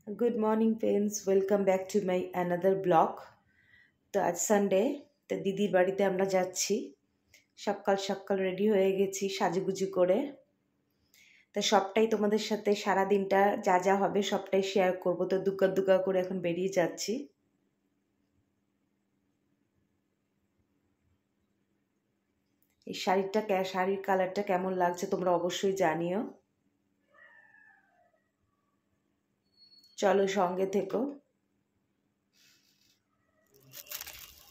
Good morning, friends. Welcome back to my another blog. তো আজ Sunday, তো দিদির বাড়িতে আমরা যাচ্ছি। সকাল সকাল রেডি হয়ে গেছি সাজুগুজু করে। তো সবটাই তোমাদের সাথে সারা দিনটা যা যা হবে সবটাই শেয়ার করব। তো দুগ্গা দুগ্গা করে এখন বেরিয়ে যাচ্ছি। এই শাড়ির কালারটা কেমন লাগছে তোমরা অবশ্যই জানিও। চলো সঙ্গে থেকো।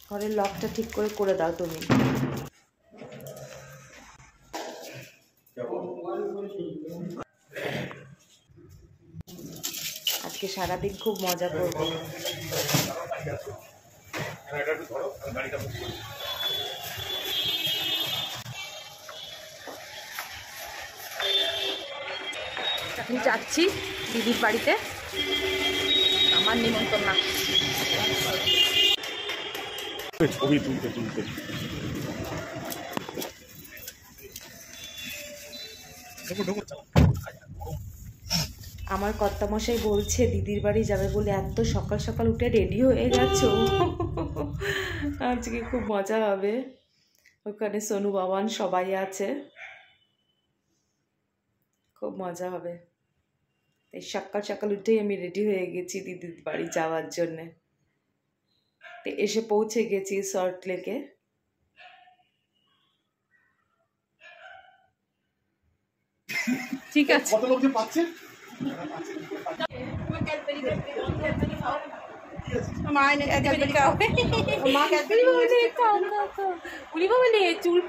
ঘরের লকটা ঠিক করে দাও তুমি। আজকে সারাদিন খুব মজা করবো। আমি যাচ্ছি দিদির বাড়িতে, আমার নিমন্ত্রণ না। ছবি তুলতে আমার কর্তামশাই বলছে দিদির বাড়ি যাবে বলে এত সকাল সকাল উঠে রেডি হয়ে যাচ্ছ। আজকে খুব মজা হবে। ওখানে সোনু বাবান সবাই আছে, খুব মজা হবে। তাই সকাল সকাল উঠেই আমি রেডি হয়ে গেছি দিদির বাড়ি যাওয়ার জন্যে। তো এসে পৌঁছে গেছি সল্ট লেকে। ঠিক আছে, কত লোক যে পাচ্ছে। চুল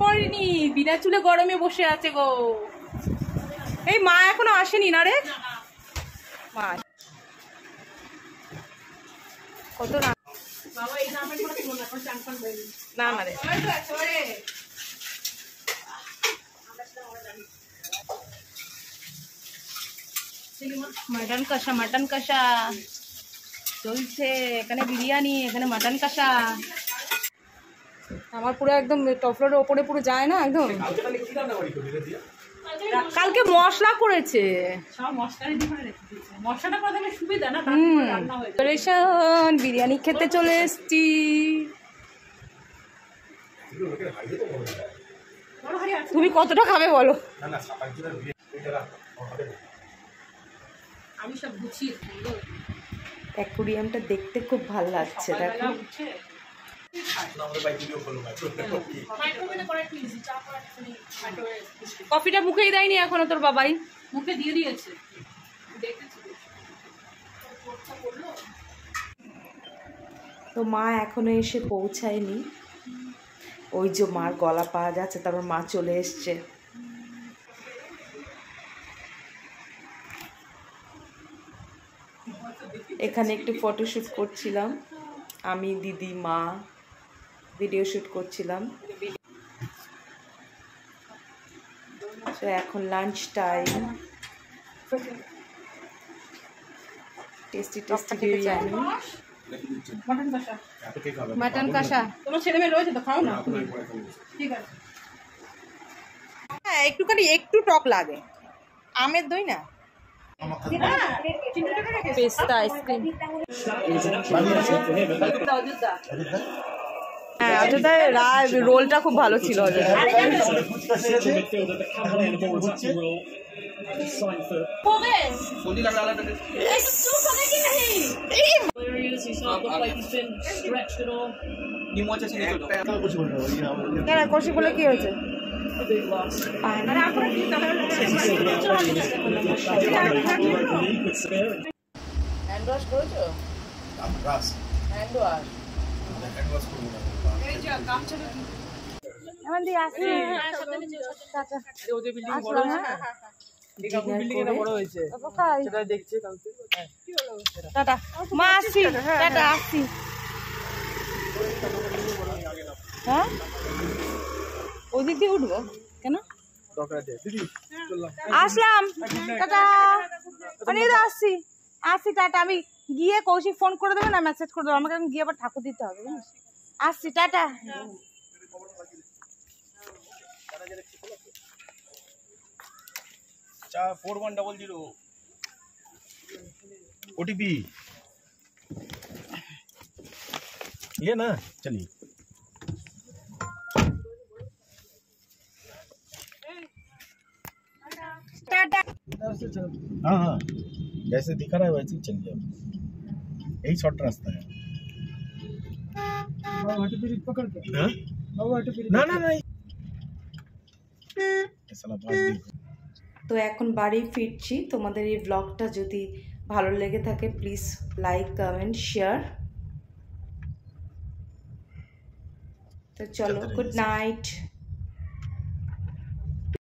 পড়েনি, বিনা চুলে গরমে বসে আছে গো। এই মা এখনো আসেনি না রে। মা কত না না রে। মাটন কষা চলছে এখানে, বিরিয়ানি এখানে মাটন কষা। আমার পুরো একদম টপ ফ্লোরের ওপরে পুরো যায় না একদম। কালকে মশলা করেছে, বিরিয়ানি খেতে চলে এসছি। তুমি কতটা খাবে বলো? অ্যাকুরিয়ামটা দেখতে খুব ভালো লাগছে। দেখো কফিটা মুখেই দেয়নি এখনো তোর বাবাই, মুখে দিয়ে দিয়েছে। তো মা এখনো এসে পৌঁছায়নি। ওই যে মার গলা পাওয়া যাচ্ছে, তারপর মা চলে এসছে। এখানে একটু ফটোশ্যুট করছিলাম আমি, দিদি, মা ভিডিও শ্যুট করছিলাম। তো এখন lunch time. Tasty biryani, mutton কষা। তোমার ছেলে মেয়ে রয়েছে তো, খাও না। ঠিক আছে, হ্যাঁ একটুখানি একটু টক লাগে। আমের দই না, পেস্তা আইসক্রিম। হ্যাঁ অযোধ্যায় রোলটা খুব ভালো ছিল। কষি বলে কি হয়েছে? হ্যান্ড ওয়াশ করেছো? ওদিক দিয়ে উঠবো কেন? আসলাম, টাটা। আসছি আসছি, টাটা। আমি গিয়ে কৌশিক ফোন করে দেবে না, মেসেজ করে দেবো আমাকে। আমি গিয়ে আবার ঠাকুর দিতে হবে, বুঝিস? আসছি, টাটা। 4100 OTP ये ना चलिए हाँ हाँ जैसे दिखा रहा है वैसे ही चलिए यही शॉर्ट रास्ता है पकड़ के ना ना नहीं তো এখন বাড়ি ফিরছি। তোমাদের এই ব্লগটা যদি ভালো লেগে থাকে প্লিজ লাইক কমেন্ট শেয়ার। তো চলো, গুড নাইট।